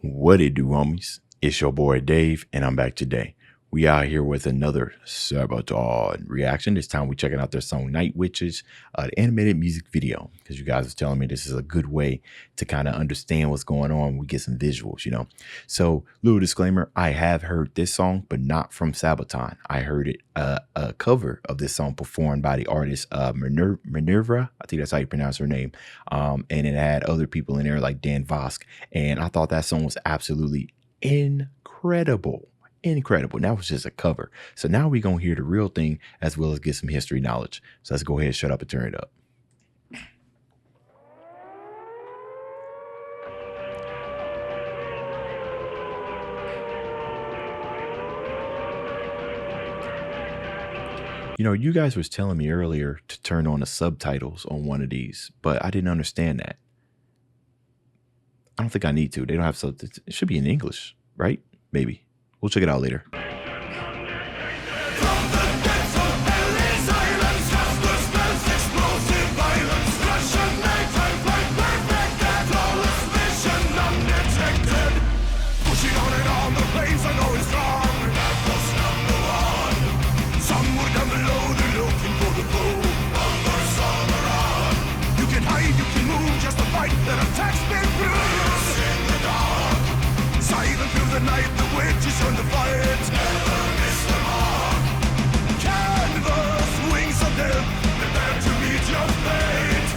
What it do, homies? It's your boy Dave, and I'm back today. We out here with another Sabaton reaction. This time we checking out their song Night Witches, the animated music video, because you guys was telling me this is a good way to kind of understand what's going on. We get some visuals. So, little disclaimer, I have heard this song, but not from Sabaton. I heard it, a cover of this song performed by the artist Minerva. I think that's how you pronounce her name. And it had other people in there like Dan Vosk. And I thought that song was absolutely incredible. That was just a cover. So now we're going to hear the real thing as well as get some history knowledge. So let's go ahead, shut up and turn it up. You guys was telling me earlier to turn on the subtitles on one of these, but I didn't understand that. I don't think I need to. They don't have subtitles. It should be in English, right? Maybe. We'll check it out later. The night, the witches on the fight, never miss the mark. Canvas, wings of death, prepare to meet your fate.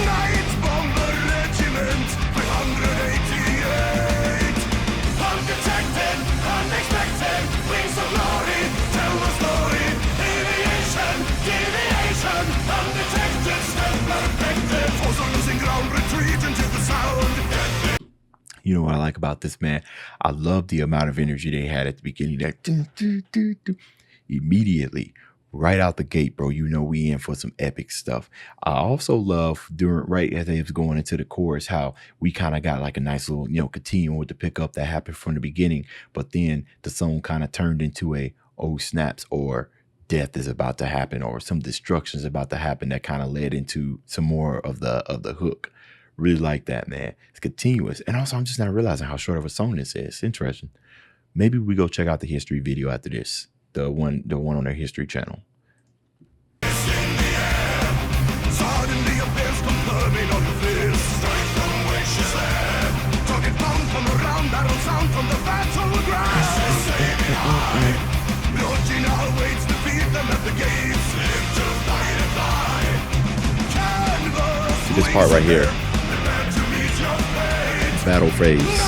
Night bomber regiment, 588. Undetected, unexpected, wings of glory, tell the story. Deviation, undetected, step perfected. Force on losing ground, retreat into the sound. You know what I like about this, man? I love the amount of energy they had at the beginning. That immediately, right out the gate, bro. We in for some epic stuff. I also love right as they was going into the chorus, how we kind of got like a nice little, continuing with the pickup that happened from the beginning. But then the song kind of turned into a oh snaps, or death is about to happen, or some destruction is about to happen. That kind of led into some more of the hook. Really like that, man. It's continuous. And also, I'm just not realizing how short of a song this is. Interesting. Maybe we go check out the history video after this. The one on their history channel. See this part right here. Battle phase.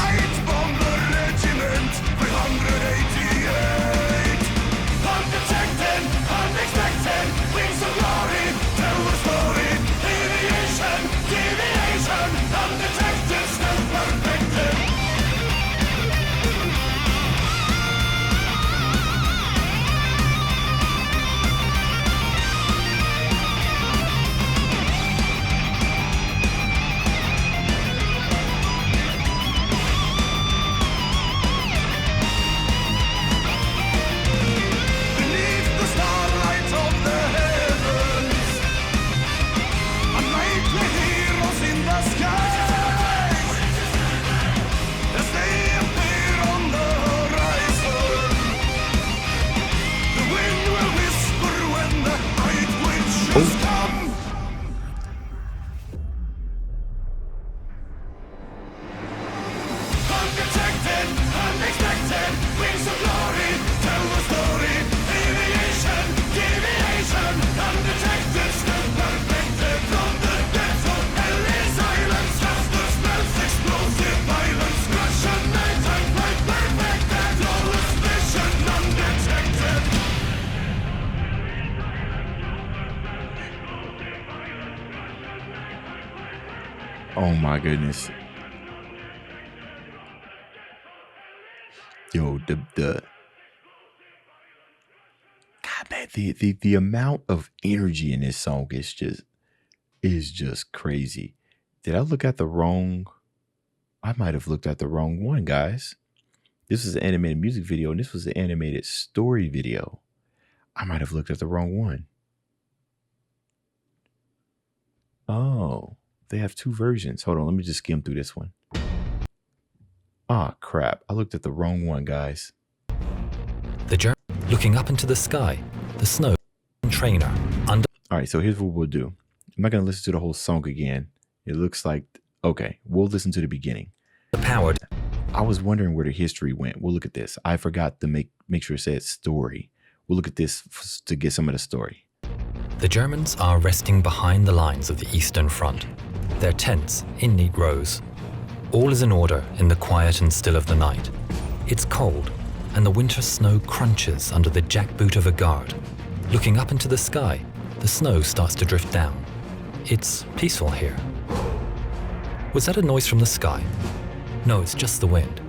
Oh my goodness. Yo, the God, man, the amount of energy in this song is just crazy. Did I look at the wrong? I might have looked at the wrong one, guys. This is an animated music video, and this was an animated story video. I might have looked at the wrong one. Oh, they have two versions. Hold on, let me just skim through this one. Ah, crap. I looked at the wrong one, guys. The German looking up into the sky, the snow trainer under. All right, so here's what we'll do. I'm not going to listen to the whole song again. It looks like, okay, we'll listen to the beginning. The powered. I was wondering where the history went. We'll look at this. I forgot to make sure it said story. We'll look at this to get some of the story. The Germans are resting behind the lines of the Eastern Front, their tents in neat rows. All is in order in the quiet and still of the night. It's cold, and the winter snow crunches under the jackboot of a guard. Looking up into the sky, the snow starts to drift down. It's peaceful here. Was that a noise from the sky? No, it's just the wind.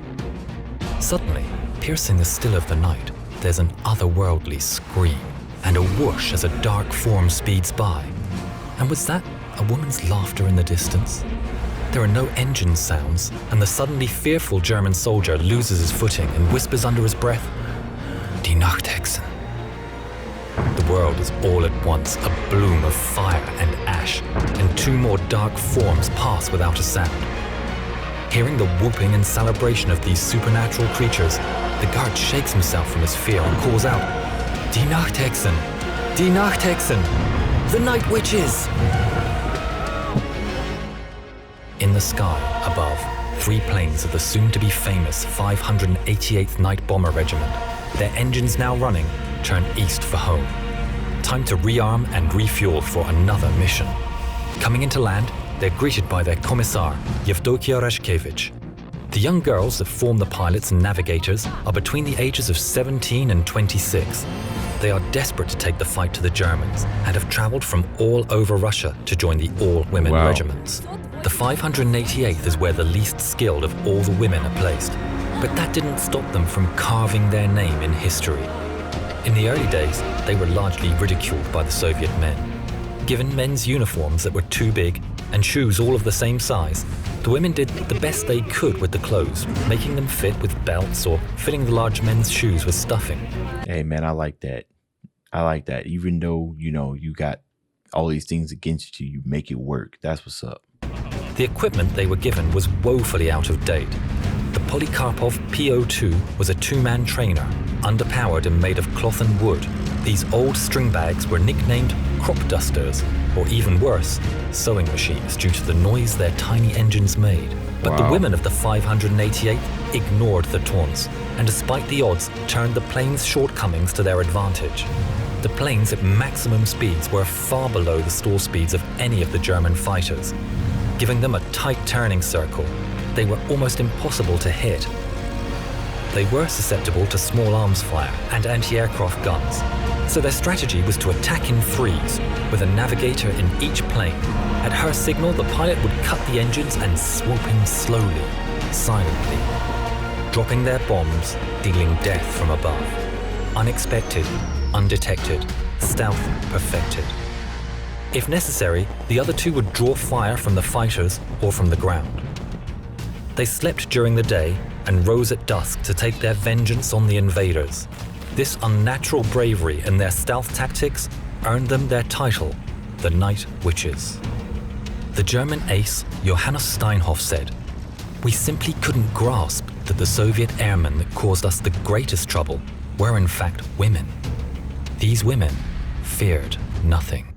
Suddenly, piercing the still of the night, there's an otherworldly scream and a whoosh as a dark form speeds by. And was that a woman's laughter in the distance? There are no engine sounds, and the suddenly fearful German soldier loses his footing and whispers under his breath, "Die Nachthexen." The world is all at once a bloom of fire and ash, and two more dark forms pass without a sound. Hearing the whooping and celebration of these supernatural creatures, the guard shakes himself from his fear and calls out, "Die Nachthexen! Die Nachthexen! The Night Witches!" In the sky above, 3 planes of the soon-to-be famous 588th Night Bomber Regiment, their engines now running, turn east for home. Time to rearm and refuel for another mission. Coming into land, they're greeted by their commissar, Yevdokia Rashkevich. The young girls that form the pilots and navigators are between the ages of 17 and 26. They are desperate to take the fight to the Germans and have traveled from all over Russia to join the all-women regiments. The 588th is where the least skilled of all the women are placed, but that didn't stop them from carving their name in history. In the early days, they were largely ridiculed by the Soviet men. Given men's uniforms that were too big and shoes all of the same size, the women did the best they could with the clothes, making them fit with belts or filling the large men's shoes with stuffing. Hey, man, I like that. I like that. Even though, you got all these things against you, you make it work. That's what's up. The equipment they were given was woefully out of date. The Polikarpov PO2 was a 2-man trainer, underpowered and made of cloth and wood. These old string bags were nicknamed crop dusters, or even worse, sewing machines due to the noise their tiny engines made. But the women of the 588th ignored the taunts, and despite the odds, turned the plane's shortcomings to their advantage. The planes at maximum speeds were far below the stall speeds of any of the German fighters. Giving them a tight turning circle, they were almost impossible to hit. They were susceptible to small arms fire and anti-aircraft guns, so their strategy was to attack in threes, with a navigator in each plane. At her signal, the pilot would cut the engines and swoop in slowly, silently, dropping their bombs, dealing death from above. Unexpected, undetected, stealth perfected. If necessary, the other 2 would draw fire from the fighters or from the ground. They slept during the day and rose at dusk to take their vengeance on the invaders. This unnatural bravery and their stealth tactics earned them their title, the Night Witches. The German ace Johannes Steinhoff said, "We simply couldn't grasp that the Soviet airmen that caused us the greatest trouble were in fact women. These women feared nothing."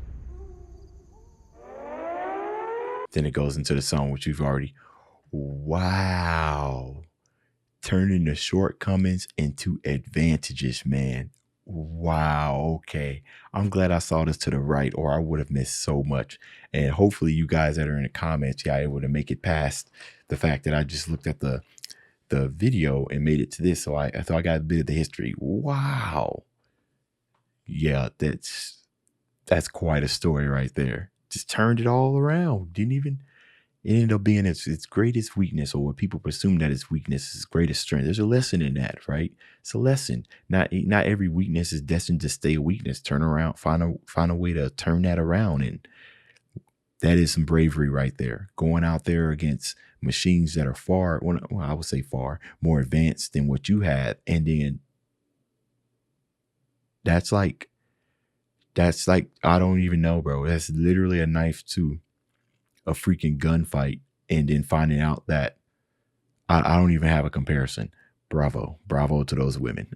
Then it goes into the song, which you've already... Wow. Turning the shortcomings into advantages, man. Wow. Okay. I'm glad I saw this to the right, or I would have missed so much. And hopefully you guys that are in the comments, y'all able to make it past the fact that I just looked at the video and made it to this. So I thought I got a bit of the history. Wow. Yeah, that's quite a story right there. Just turned it all around. It ended up being its greatest weakness, or what people presume that its weakness is its greatest strength. There's a lesson in that, right? It's a lesson. Not every weakness is destined to stay a weakness. Turn around, find a way to turn that around, and that is some bravery right there. Going out there against machines that are far, well, I would say far more advanced than what you had, and then that's like I don't even know, bro. That's literally a knife to a freaking gunfight, and then finding out that I don't even have a comparison. Bravo. Bravo to those women.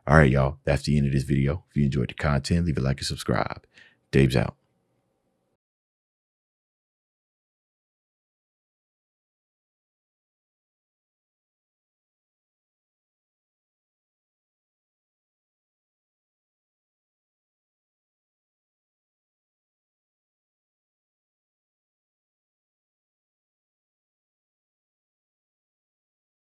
All right, y'all. That's the end of this video. If you enjoyed the content, leave a like and subscribe. Dave's out.